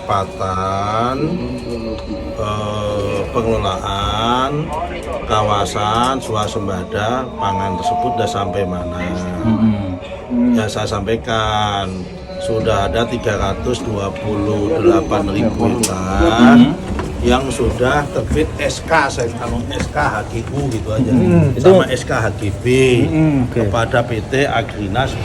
percepatan pengelolaan kawasan swasembada pangan tersebut sudah sampai mana. Ya saya sampaikan sudah ada 328.000 hektar yang sudah terbit SK, saya kalau SK HGU gitu aja, sama SK HGB kepada PT Agrinas.